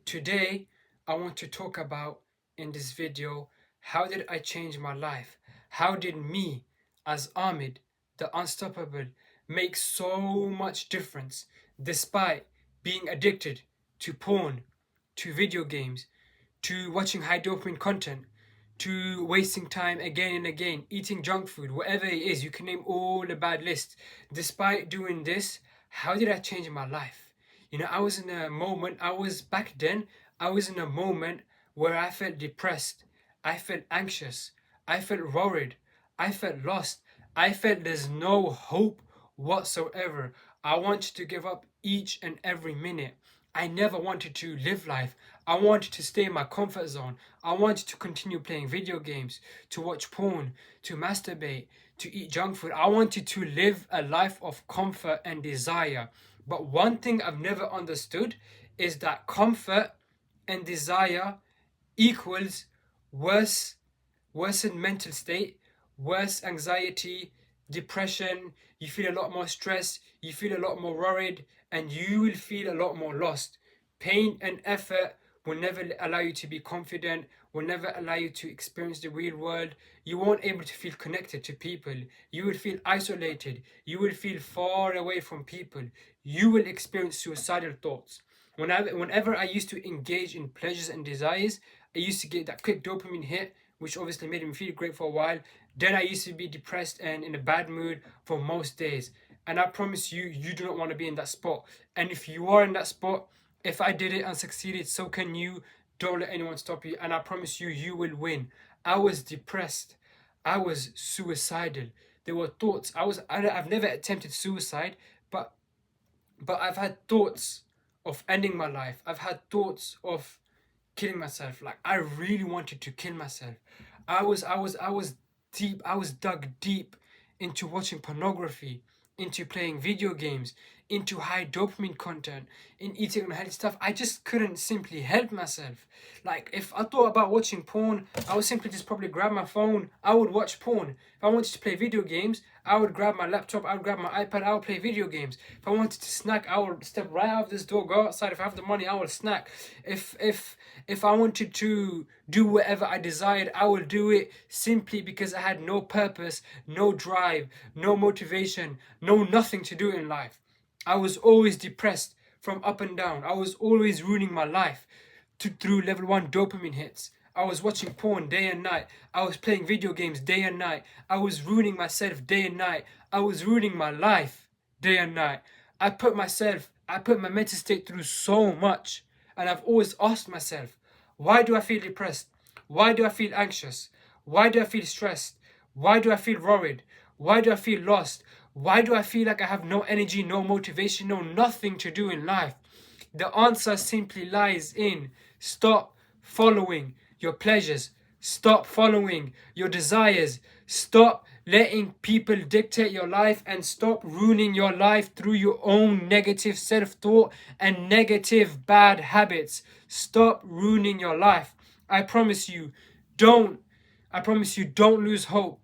Today, I want to talk about in this video, how did I change my life? How did me as Ahmed, the unstoppable, make so much difference despite being addicted to porn, to video games, to watching high dopamine content, to wasting time again and again, eating junk food, whatever it is, you can name all the bad lists. Despite doing this, how did I change my life? I was in a moment, back then, I was in a moment where I felt depressed, I felt anxious, I felt worried, I felt lost, I felt there's no hope whatsoever. I wanted to give up each and every minute. I never wanted to live life. I wanted to stay in my comfort zone. I wanted to continue playing video games, to watch porn, to masturbate, to eat junk food. I wanted to live a life of comfort and desire. But one thing I've never understood is that comfort and desire equals worse worsened mental state, worse anxiety, depression. You feel a lot more stressed, you feel a lot more worried, and you will feel a lot more lost. Pain and effort will never allow you to be confident, will never allow you to experience the real world. You won't able to feel connected to people. You will feel isolated. You will feel far away from people. You will experience suicidal thoughts. Whenever I used to engage in pleasures and desires, I used to get that quick dopamine hit, which obviously made me feel great for a while. Then I used to be depressed and in a bad mood for most days. And I promise you, you do not want to be in that spot. And if you are in that spot, if I did it and succeeded, so can you. Don't let anyone stop you. And I promise you, you will win. I was depressed. I was suicidal. There were thoughts. I've never attempted suicide, but I've had thoughts of ending my life. I've had thoughts of killing myself. Like, I really wanted to kill myself. I was dug deep into watching pornography, into playing video games, into high dopamine content, in eating unhealthy stuff. I just couldn't simply help myself. Like, if I thought about watching porn, I would simply just probably grab my phone, I would watch porn. If I wanted to play video games, I would grab my laptop, I would grab my iPad, I would play video games. If I wanted to snack, I would step right out of this door, go outside. If I have the money, I would snack. If I wanted to do whatever I desired, I would do it simply because I had no purpose, no drive, no motivation, no nothing to do in life. I was always depressed from up and down. I was always ruining my life through level 1 dopamine hits. I was watching porn day and night. I was playing video games day and night. I was ruining myself day and night. I was ruining my life day and night. I put my mental state through so much. And I've always asked myself, why do I feel depressed? Why do I feel anxious? Why do I feel stressed? Why do I feel worried? Why do I feel lost? Why do I feel like I have no energy, no motivation, no nothing to do in life? The answer simply lies in stop following your pleasures. Stop following your desires. Stop letting people dictate your life and stop ruining your life through your own negative self-thought and negative bad habits. Stop ruining your life. I promise you, don't. I promise you, don't lose hope.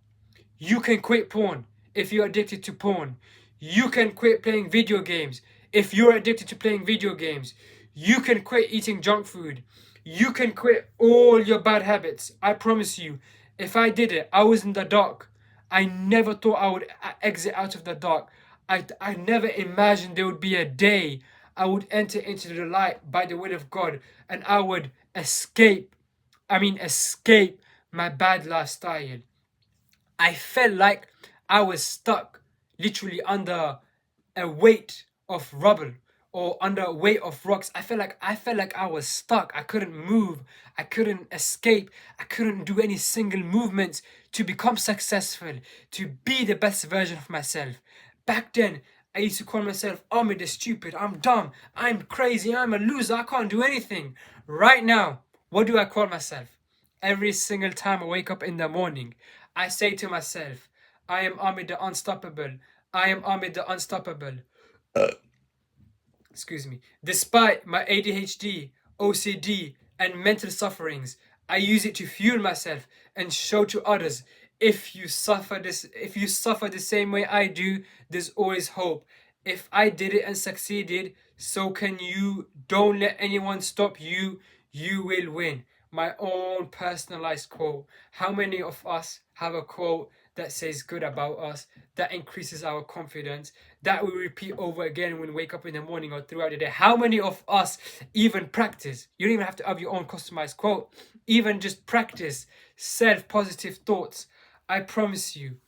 You can quit porn if you're addicted to porn. You can quit playing video games if you're addicted to playing video games. You can quit eating junk food. You can quit all your bad habits. I promise you, if I did it, I was in the dark. I never thought I would exit out of the dark. I never imagined there would be a day I would enter into the light by the will of God and I would escape. Escape my bad lifestyle. I felt like I was stuck literally under a weight of rubble or under a weight of rocks. I felt like I was stuck. I couldn't move. I couldn't escape. I couldn't do any single movements to become successful, to be the best version of myself. Back then, I used to call myself Ahmed the stupid. I'm dumb. I'm crazy. I'm a loser. I can't do anything. Right now, what do I call myself? Every single time I wake up in the morning, I say to myself, I am Ahmed the Unstoppable. I am Ahmed the Unstoppable. Excuse me. Despite my ADHD, OCD, and mental sufferings, I use it to fuel myself and show to others if you suffer the same way I do, there's always hope. If I did it and succeeded, So can you. Don't let anyone stop you. You will win. My own personalized quote. How many of us have a quote that says good about us, that increases our confidence, that we repeat over again when we wake up in the morning or throughout the day? How many of us even practice? You don't even have to have your own customized quote. Even just practice self-positive thoughts. I promise you,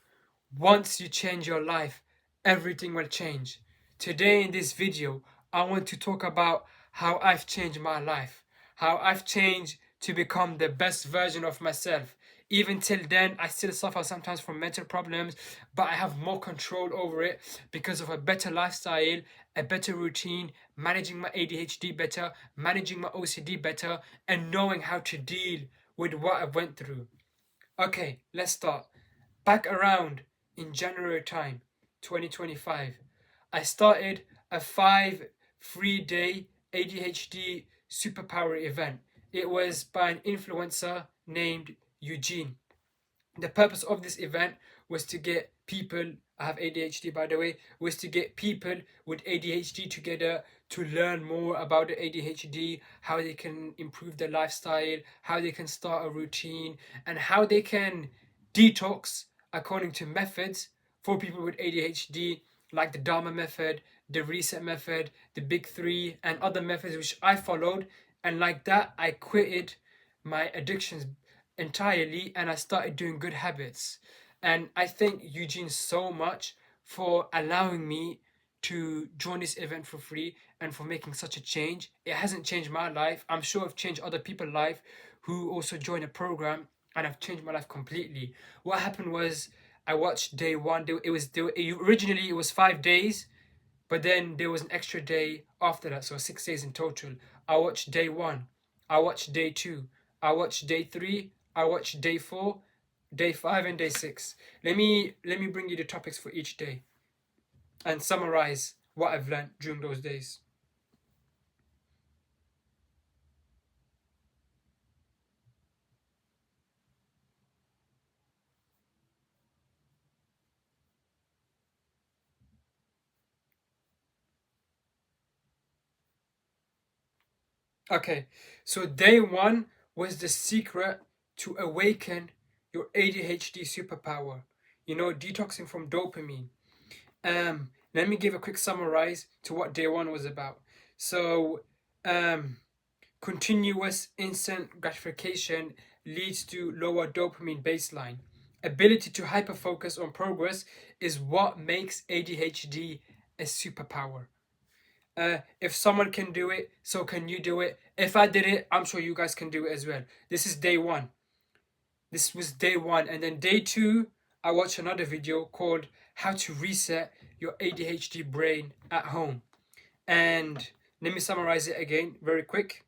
once you change your life, everything will change. Today in this video, I want to talk about how I've changed my life, how I've changed to become the best version of myself. Even till then, I still suffer sometimes from mental problems, but I have more control over it because of a better lifestyle, a better routine, managing my ADHD better, managing my OCD better, and knowing how to deal with what I went through. Okay, let's start. Back around in January time, 2025, I started a 5 free day ADHD superpower event. It was by an influencer named Eugene. The purpose of this event was to get people, I have ADHD by the way, was to get people with ADHD together to learn more about the ADHD, how they can improve their lifestyle, how they can start a routine, and how they can detox according to methods for people with ADHD, like the Dharma method, the reset method, the big three, and other methods which I followed. And like that, I quitted my addictions entirely and I started doing good habits. And I thank Eugene so much for allowing me to join this event for free and for making such a change. It hasn't changed my life. I'm sure I've changed other people's life who also joined the program, and I've changed my life completely. What happened was I watched day one. Originally it was 5 days, but then there was an extra day after that, so 6 days in total. I watched day one, I watched day two, I watched day three, I watched day four, day five, and day six. Let me bring you the topics for each day and summarize what I've learned during those days. Okay, so day one was the secret to awaken your ADHD superpower. Detoxing from dopamine. Let me give a quick summarize to what day one was about. So, um, continuous instant gratification leads to lower dopamine baseline. Ability to hyperfocus on progress is what makes ADHD a superpower. If someone can do it, so can you do it. If I did it, I'm sure you guys can do it as well. This is day one. This was day one. And then day two, I watched another video called How to Reset Your ADHD Brain at Home. And let me summarize it again very quick.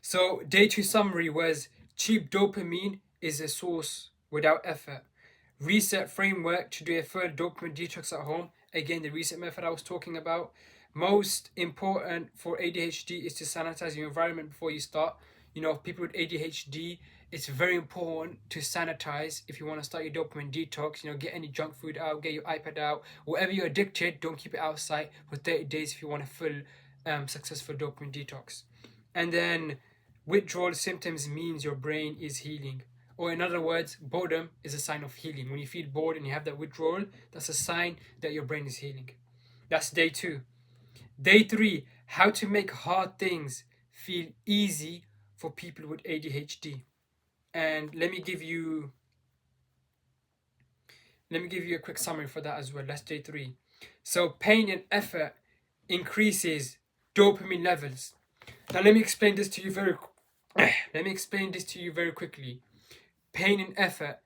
So, day two summary was cheap dopamine is a source without effort. Reset framework to do a full dopamine detox at home. Again, the reset method I was talking about. Most important for ADHD is to sanitize your environment before you start. People with ADHD, it's very important to sanitize if you want to start your dopamine detox. Get any junk food out, get your iPad out. Whatever you're addicted, don't keep it outside for 30 days if you want a full successful dopamine detox. And then withdrawal symptoms means your brain is healing. Or in other words, boredom is a sign of healing. When you feel bored and you have that withdrawal, that's a sign that your brain is healing. That's day two. Day three, how to make hard things feel easy for people with ADHD. And let me give you a quick summary for that as well. That's day three. So pain and effort increases dopamine levels. Now let me explain this to you very quickly. Pain and effort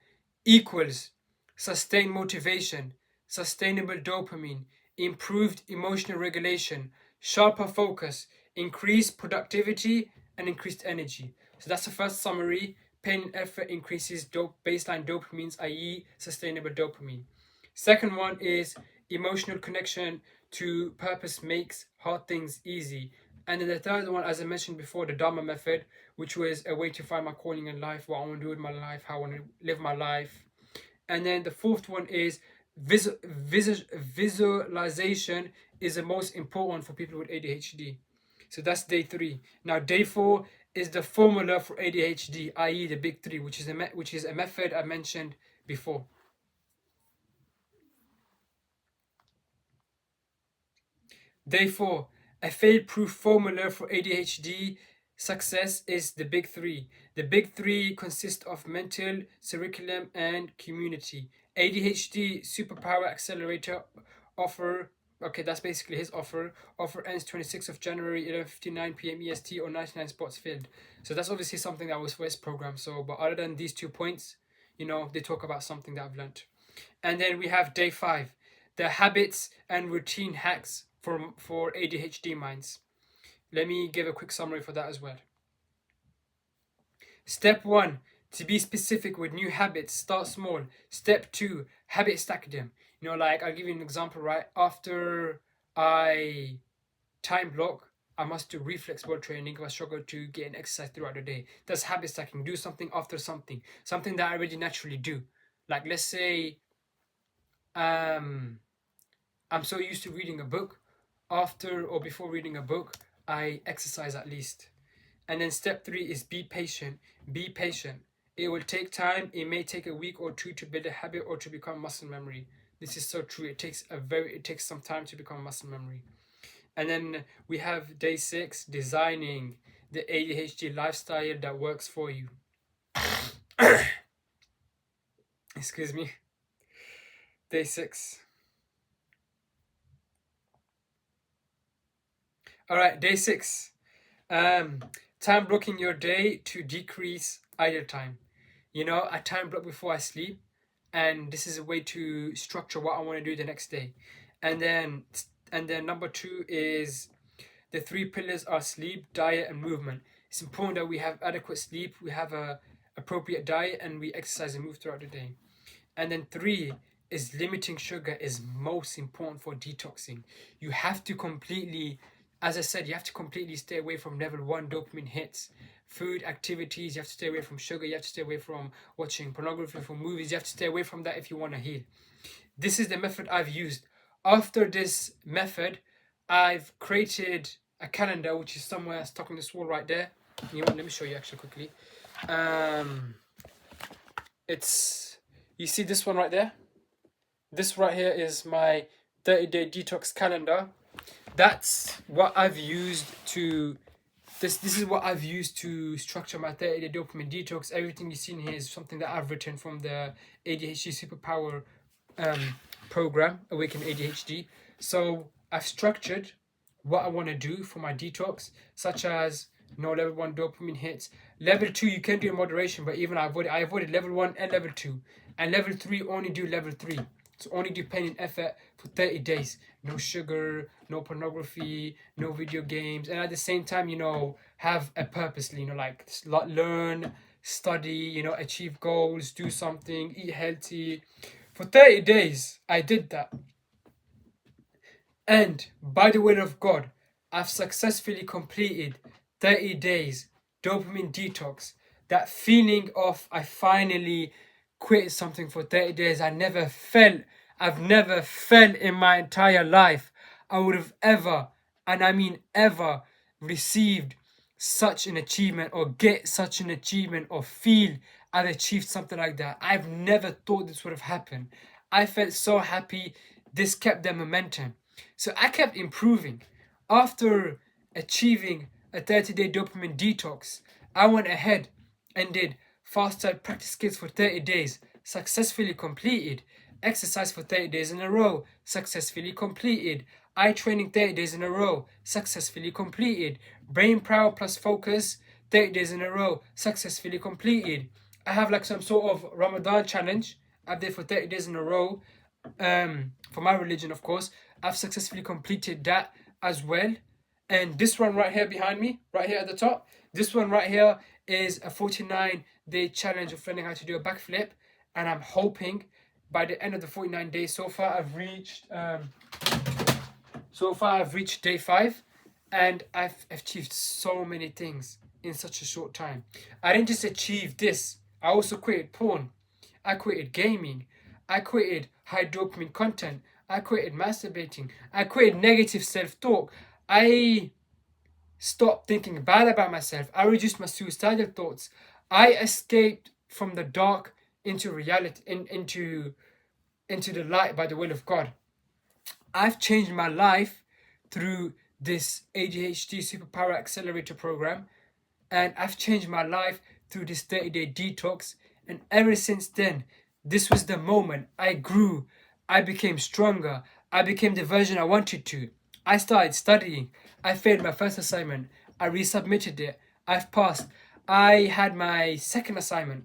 equals sustained motivation, sustainable dopamine, improved emotional regulation, sharper focus, increased productivity, and increased energy. So that's the first summary. Pain and effort increases baseline dopamines, i.e., sustainable dopamine. Second one is emotional connection to purpose makes hard things easy. And then the third one, as I mentioned before, the Dharma method, which was a way to find my calling in life, what I want to do with my life, how I want to live my life. And then the fourth one is visualization is the most important for people with ADHD. So that's day 3. Now day 4 is the formula for ADHD, i.e. the big 3, which is a method I mentioned before. Day 4, a fail-proof formula for ADHD success is the big 3. The big 3 consist of mental, curriculum, and community. ADHD Superpower Accelerator offer, okay, that's basically his offer. Offer ends 26th of January, 11:59 p.m. EST or 99 spots filled. So that's obviously something that was for his program. So, but other than these 2 points, you know, they talk about something that I've learned. And then we have day 5, the habits and routine hacks for ADHD minds. Let me give a quick summary for that as well. Step 1, to be specific with new habits, start small. Step 2, habit stack them. You know, like I'll give you an example, right? After I time block, I must do reflex ball training if I struggle to get an exercise throughout the day. That's habit stacking. Do something after something that I already naturally do. Like let's say I'm so used to reading a book. After or before reading a book, I exercise at least. And then step 3 is be patient. Be patient. It will take time. It may take a week or 2 to build a habit or to become muscle memory. This is so true. It takes some time to become muscle memory. And then we have day 6, designing the ADHD lifestyle that works for you. Excuse me. Day 6. All right, day 6. Time blocking your day to decrease idle time. You know, I time block before I sleep, and this is a way to structure what I want to do the next day. And then number 2 is the 3 pillars are sleep, diet, and movement. It's important that we have adequate sleep, we have a appropriate diet, and we exercise and move throughout the day. And then 3 is limiting sugar is most important for detoxing. You have to completely, as I said, you have to completely stay away from level 1 dopamine hits. Food, activities, you have to stay away from sugar, you have to stay away from watching pornography, from movies, you have to stay away from that if you want to heal. This is the method I've used. After this method, I've created a calendar which is somewhere stuck on this wall right there. You know, let me show you actually quickly. You see this one right there? This right here is my 30-day detox calendar. That's what I've used to this is what I've used to structure my 30-day dopamine detox. Everything you see in here is something that I've written from the ADHD Superpower program, Awaken ADHD. So I've structured what I want to do for my detox, such as no level 1 dopamine hits. Level 2 you can do in moderation, but even I avoided level 1 and level 2. And level 3 only do level 3. So only do pain and effort for 30 days. No sugar, no pornography, no video games. And at the same time, you know, have a purpose, you know, like learn, study, you know, achieve goals, do something, eat healthy. For 30 days, I did that. And by the will of God, I've successfully completed 30 days dopamine detox. That feeling of I finally quit something for 30 days. I've never felt in my entire life I would have ever, and I mean ever, received such an achievement or get such an achievement or feel I've achieved something like that. I've never thought this would have happened. I felt so happy. This kept the momentum. So I kept improving. After achieving a 30-day dopamine detox, I went ahead and did fast practice skills for 30 days, successfully completed. Exercise for 30 days in a row, successfully completed. Eye training 30 days in a row, successfully completed. Brain power plus focus 30 days in a row, successfully completed. I have like some sort of Ramadan challenge I did for 30 days in a row. For my religion, of course, I've successfully completed that as well. And this one right here behind me, right here at the top, this one right here is a 49-day challenge of learning how to do a backflip. And I'm hoping by the end of the 49 days, so far I've reached day 5. And I've achieved so many things in such a short time. I didn't just achieve this, I also created porn. I created gaming. I created high dopamine content. I created masturbating. I created negative self talk. I stopped thinking bad about myself. I reduced my suicidal thoughts. I escaped from the dark into reality, into the light by the will of God. I've changed my life through this ADHD Superpower Accelerator program, and I've changed my life through this 30-day detox. And ever since then, this was the moment I grew. I became stronger. I became the version I wanted to. I started studying. I failed my first assignment. I resubmitted it. I've passed. I had my second assignment.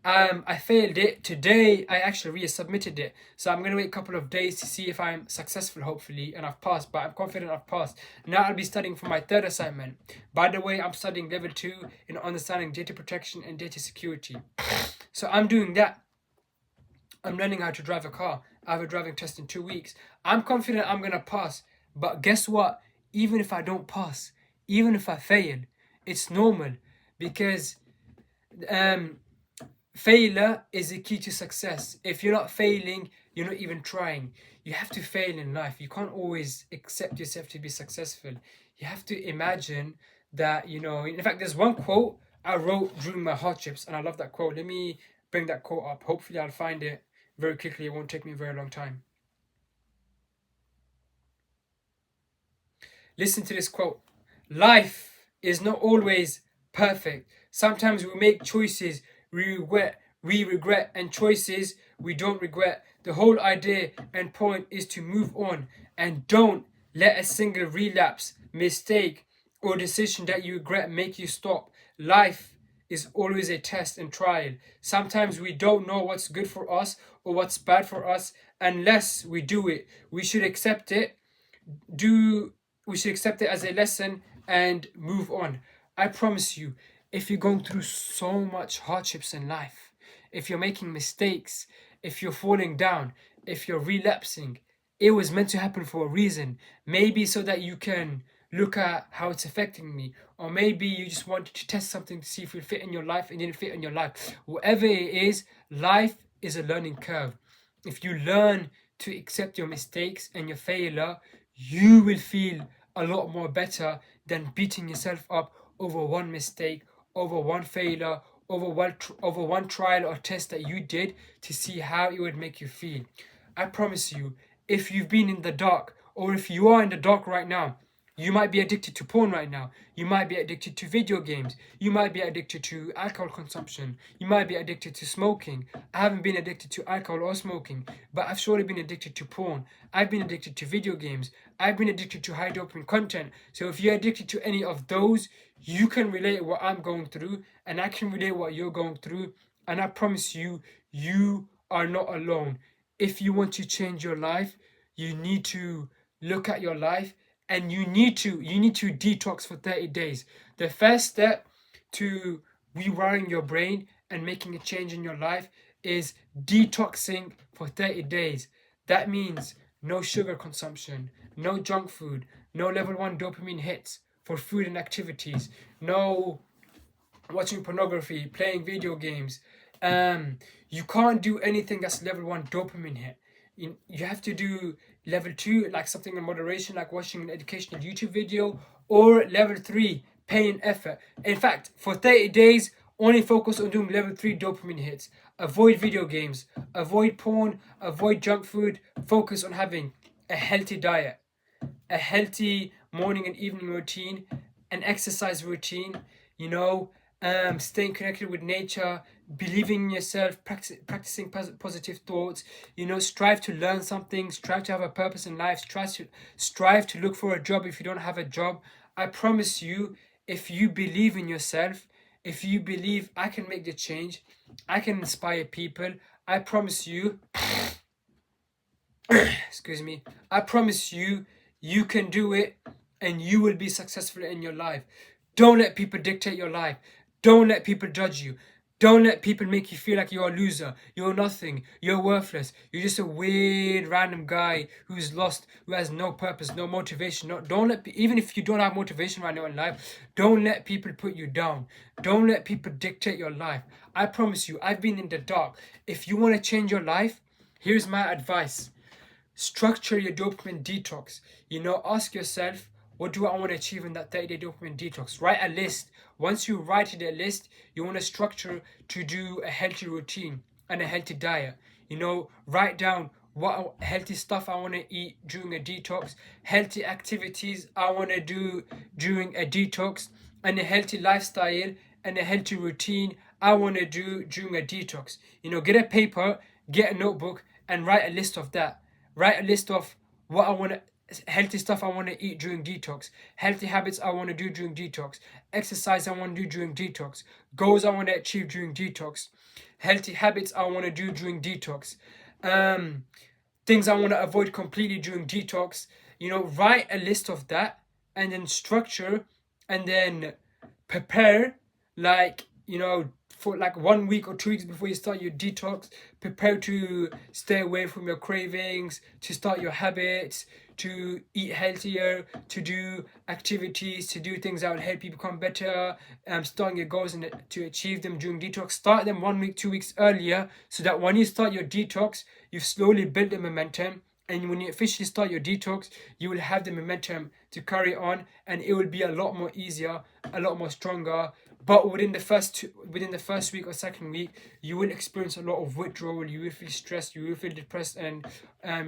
I failed it. Today I actually resubmitted it. So I'm gonna wait a couple of days to see if I'm successful, hopefully, and I've passed, but I'm confident I've passed. Now I'll be studying for my third assignment. By the way, I'm studying level 2 in understanding data protection and data security. So I'm doing that. I'm learning how to drive a car. I have a driving test in 2 weeks. I'm confident I'm gonna pass. But guess what? Even if I don't pass, even if I fail, it's normal, because um failure is the key to success. If you're not failing, you're not even trying. You have to fail in life. You can't always accept yourself to be successful. You have to imagine that, in fact, there's one quote I wrote during my hardships, and I love that quote. Let me bring that quote up. Hopefully, I'll find it very quickly. It won't take me a very long time. Listen to this quote. Life is not always perfect. Sometimes we make choices we regret, and choices we don't regret. The whole idea and point is to move on, and don't let a single relapse, mistake, or decision that you regret make you stop. Life is always a test and trial. Sometimes we don't know what's good for us or what's bad for us unless we do it. We should accept it. Do we should accept it as a lesson and move on. I promise you, if you're going through so much hardships in life, if you're making mistakes, if you're falling down, if you're relapsing, it was meant to happen for a reason. Maybe so that you can look at how it's affecting me, or maybe you just wanted to test something to see if it fit in your life and didn't fit in your life. Whatever it is, life is a learning curve. If you learn to accept your mistakes and your failure, you will feel a lot more better than beating yourself up over one mistake, over one failure, over one trial or test that you did to see how it would make you feel. I promise you, if you've been in the dark, or if you are in the dark right now, you might be addicted to porn right now. You might be addicted to video games. You might be addicted to alcohol consumption. You might be addicted to smoking. I haven't been addicted to alcohol or smoking, but I've surely been addicted to porn. I've been addicted to video games. I've been addicted to high dopamine content. So if you're addicted to any of those, you can relate what I'm going through, and I can relate what you're going through. And I promise you, you are not alone. If you want to change your life, you need to look at your life, and you need to detox for 30 days. The first step to rewiring your brain and making a change in your life is detoxing for 30 days. That means no sugar consumption, no junk food, no level 1 dopamine hits for food and activities, no watching pornography, playing video games. You can't do anything that's level 1 dopamine hit. You have to do level 2, like something in moderation, like watching an educational YouTube video, or level 3, pain and effort. In fact, for 30 days, only focus on doing level 3 dopamine hits. Avoid video games, avoid porn, avoid junk food. Focus on having a healthy diet, a healthy morning and evening routine, an exercise routine, staying connected with nature, believing in yourself, practicing positive thoughts, strive to learn something, strive to have a purpose in life, strive to look for a job if you don't have a job. I promise you, if you believe in yourself, if you believe I can make the change, I can inspire people, I promise you, excuse me, I promise you, you can do it, and you will be successful in your life. Don't let people dictate your life. Don't let people judge you. Don't let people make you feel like you're a loser, you're nothing, you're worthless, you're just a weird random guy who's lost, who has no purpose, no motivation. No, don't let even if you don't have motivation right now in life, don't let people put you down. Don't let people dictate your life. I promise you, I've been in the dark. If you want to change your life, here's my advice. Structure your dopamine detox. Ask yourself, what do I want to achieve in that 30-day dopamine detox? Write a list. Once you write the list, you want to structure to do a healthy routine and a healthy diet. Write down what healthy stuff I want to eat during a detox, healthy activities I want to do during a detox, and a healthy lifestyle and a healthy routine I want to do during a detox. Get a paper, get a notebook, and write a list of that. Write a list of what I want to, healthy stuff I want to eat during detox, healthy habits I want to do during detox, exercise I want to do during detox, goals I want to achieve during detox, healthy habits I want to do during detox, things I want to avoid completely during detox. Write a list of that, and then structure, and then prepare, like, for like 1 week or 2 weeks before you start your detox. Prepare to stay away from your cravings, to start your habits, to eat healthier, to do activities, to do things that will help you become better, starting your goals and to achieve them during detox. Start them 1 week, 2 weeks earlier, so that when you start your detox, you've slowly built the momentum. And when you officially start your detox, you will have the momentum to carry on, and it will be a lot more easier, a lot more stronger. But within the first week or second week, you will experience a lot of withdrawal. You will feel stressed, you will feel depressed, and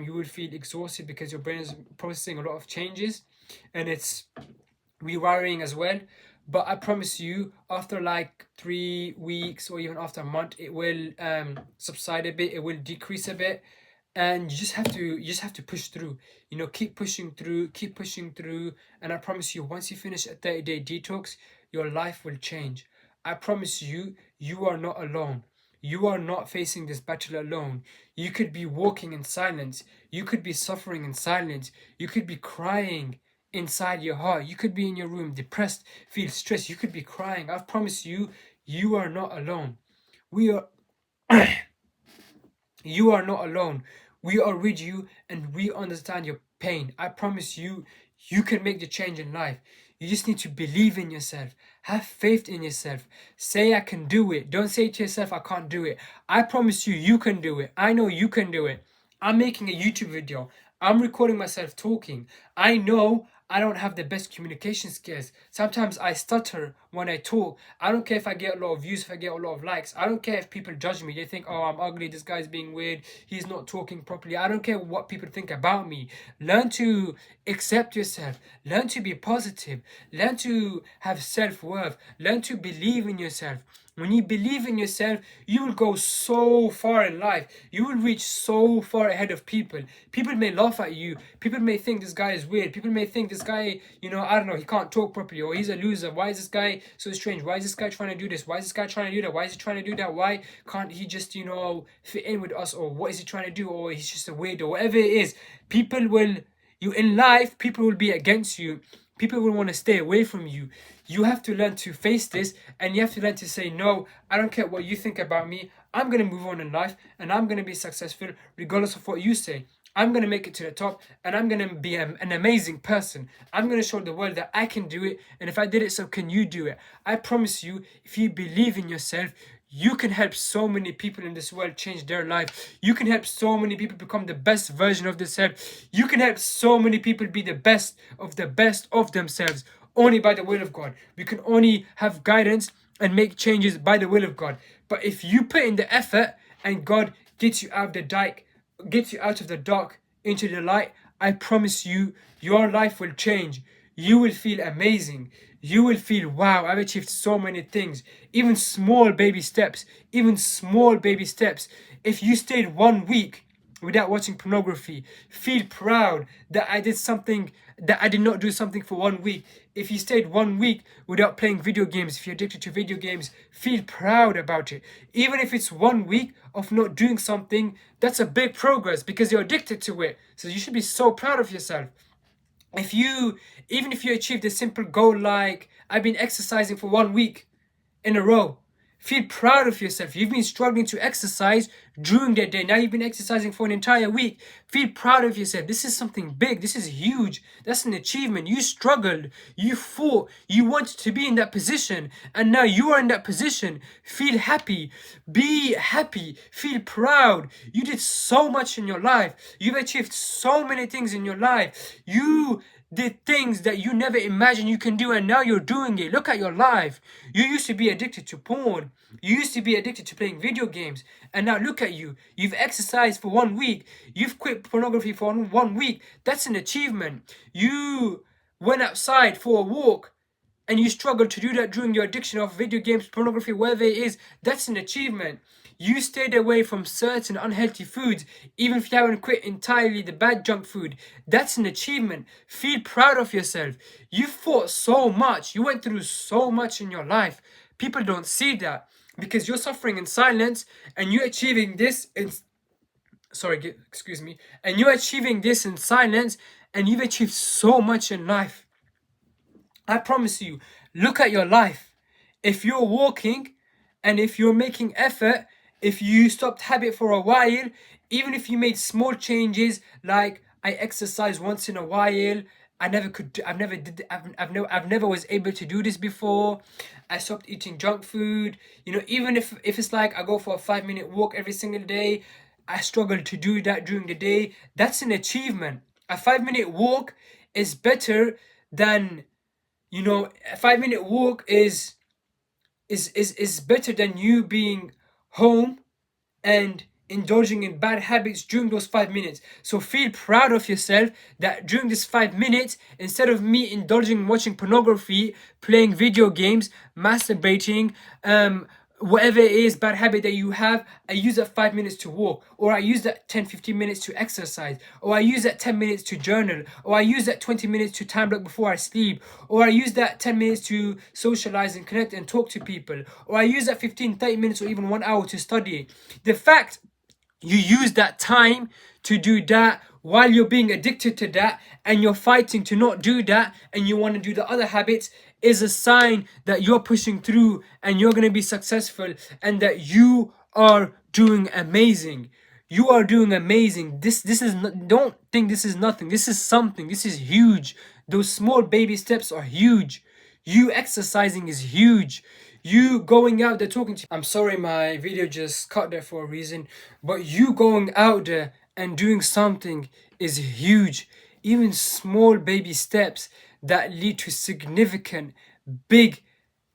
you will feel exhausted because your brain is processing a lot of changes, and it's rewiring as well. But I promise you, after like 3 weeks or even after a month, it will subside a bit, it will decrease a bit, and you just have to push through. Keep pushing through, and I promise you, once you finish a 30-day detox, your life will change. I promise you, you are not alone. You are not facing this battle alone. You could be walking in silence, you could be suffering in silence, you could be crying inside your heart, you could be in your room depressed, feel stressed, you could be crying. I promise you, you are not alone. We are You are not alone. We are with you, and we understand your pain. I promise you, you can make the change in life. You just need to believe in yourself. Have faith in yourself. Say, I can do it. Don't say to yourself, I can't do it. I promise you, you can do it. I know you can do it. I'm making a YouTube video. I'm recording myself talking. I know I don't have the best communication skills. Sometimes I stutter when I talk. I don't care if I get a lot of views, if I get a lot of likes. I don't care if people judge me. They think, oh, I'm ugly, this guy's being weird, he's not talking properly. I don't care what people think about me. Learn to accept yourself. Learn to be positive. Learn to have self-worth. Learn to believe in yourself. When you believe in yourself, you will go so far in life. You will reach so far ahead of people. People may laugh at you. People may think this guy is weird. People may think this guy, I don't know, he can't talk properly, or he's a loser. Why is this guy so strange? Why is this guy trying to do this? Why is this guy trying to do that? Why is he trying to do that? Why can't he just, fit in with us? Or what is he trying to do? Or he's just a weirdo. Whatever it is, in life, people will be against you. People will want to stay away from you. You have to learn to face this, and you have to learn to say, no, I don't care what you think about me. I'm going to move on in life, and I'm going to be successful regardless of what you say. I'm going to make it to the top, and I'm going to be an amazing person. I'm going to show the world that I can do it, and if I did it, so can you do it. I promise you, if you believe in yourself, you can help so many people in this world change their life. You can help so many people become the best version of themselves. You can help so many people be the best of themselves, only by the will of God. We can only have guidance and make changes by the will of God. But if you put in the effort, and God gets you out of the dike, gets you out of the dark into the light, I promise you, your life will change. You will feel amazing. You will feel, wow, I've achieved so many things. Even small baby steps. If you stayed 1 week without watching pornography, feel proud that I did not do something for 1 week. If you stayed 1 week without playing video games, if you're addicted to video games, feel proud about it. Even if it's 1 week of not doing something, that's a big progress because you're addicted to it. So you should be so proud of yourself. Even if you achieved a simple goal like, I've been exercising for 1 week in a row, Feel proud of yourself. You've been struggling to exercise during the day. Now you've been exercising for an entire week. Feel proud of yourself. This is something big. This is huge. That's an achievement. You struggled. You fought. You wanted to be in that position. And now you are in that position. Feel happy. Be happy. Feel proud. You did so much in your life. You've achieved so many things in your life. You did things that you never imagined you can do, and now you're doing it. Look at your life. You used to be addicted to porn. You used to be addicted to playing video games, and now look at you. You've exercised for 1 week. You've quit pornography for 1 week. That's an achievement. You went outside for a walk and you struggled to do that during your addiction of video games, pornography, whatever it is. That's an achievement. You stayed away from certain unhealthy foods, even if you haven't quit entirely the bad junk food. That's an achievement. Feel proud of yourself. You fought so much. You went through so much in your life. People don't see that because you're suffering in silence, and you're achieving this in excuse me. And you're achieving this in silence, and you've achieved so much in life. I promise you, look at your life. If you're walking and if you're making effort, if you stopped habit for a while, even if you made small changes like I exercise once in a while, I've never was able to do this before. I stopped eating junk food. Even if it's like I go for a 5-minute walk every single day, I struggle to do that during the day. That's an achievement. A 5-minute walk is better than a 5-minute walk is better than you being home and indulging in bad habits during those 5 minutes. So feel proud of yourself that during this 5 minutes, instead of me indulging in watching pornography, playing video games, masturbating, whatever it is, bad habit that you have, I use that 5 minutes to walk, or I use that 10-15 minutes to exercise, or I use that 10 minutes to journal, or I use that 20 minutes to time block before I sleep, or I use that 10 minutes to socialize and connect and talk to people, or I use that 15-30 minutes or even 1 hour to study. The fact you use that time to do that while you're being addicted to that, and you're fighting to not do that, and you want to do the other habits, is a sign that you're pushing through and you're going to be successful, and that you are doing amazing. You are doing amazing. This is don't think this is nothing. This is something. This is huge. Those small baby steps are huge. You exercising is huge. You going out there talking to... I'm sorry, my video just cut there for a reason, but you going out there and doing something is huge. Even small baby steps that lead to significant big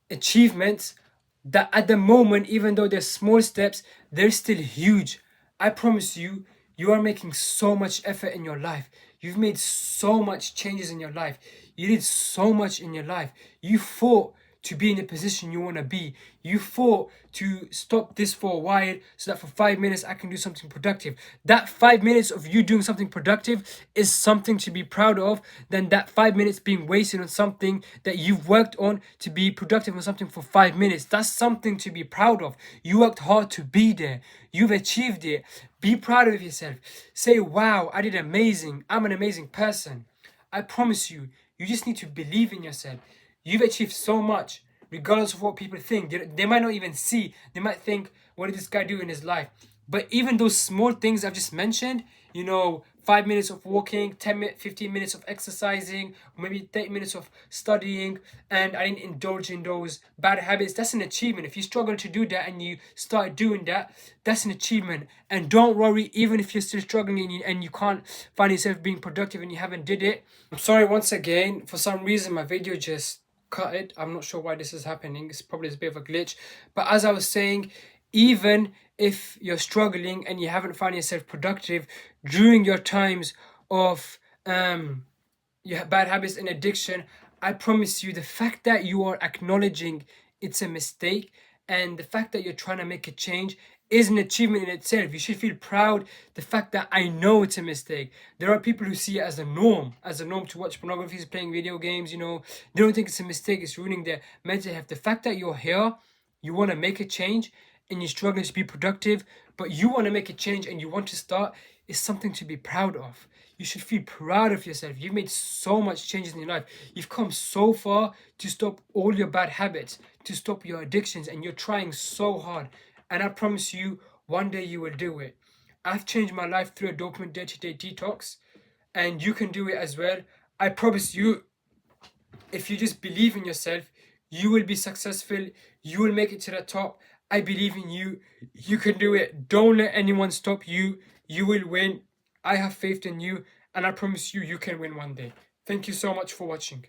achievements, that at the moment, even though they're small steps, they're still huge. I promise you, you are making so much effort in your life. You've made so much changes in your life. You did so much in your life. You fought to be in the position you want to be. You fought to stop this for a while so that for 5 minutes I can do something productive. That 5 minutes of you doing something productive is something to be proud of, than that 5 minutes being wasted on something that you've worked on to be productive on something for 5 minutes. That's something to be proud of. You worked hard to be there. You've achieved it. Be proud of yourself. Say, wow, I did amazing. I'm an amazing person. I promise you, you just need to believe in yourself. You've achieved so much, regardless of what people think. They might not even see. They might think, what did this guy do in his life? But even those small things I've just mentioned, 5 minutes of walking, 15 minutes of exercising, maybe 30 minutes of studying, and I didn't indulge in those bad habits, that's an achievement. If you struggle to do that and you start doing that, that's an achievement. And don't worry, even if you're still struggling and you can't find yourself being productive and you haven't did it. I'm sorry once again, for some reason my video just cut it. I'm not sure why this is happening. It's probably a bit of a glitch. But as I was saying, even if you're struggling and you haven't found yourself productive during your times of your bad habits and addiction, I promise you, the fact that you are acknowledging it's a mistake and the fact that you're trying to make a change is an achievement in itself. You should feel proud the fact that I know it's a mistake. There are people who see it as a norm to watch pornography, playing video games, they don't think it's a mistake, it's ruining their mental health. The fact that you're here, you want to make a change and you're struggling to be productive, but you want to make a change and you want to start, is something to be proud of. You should feel proud of yourself. You've made so much changes in your life. You've come so far to stop all your bad habits, to stop your addictions, and you're trying so hard. And I promise you, one day you will do it. I've changed my life through a dopamine day-to-day detox, and you can do it as well. I promise you, if you just believe in yourself, you will be successful. You will make it to the top. I believe in you. You can do it. Don't let anyone stop you. You will win. I have faith in you, and I promise you, you can win one day. Thank you so much for watching.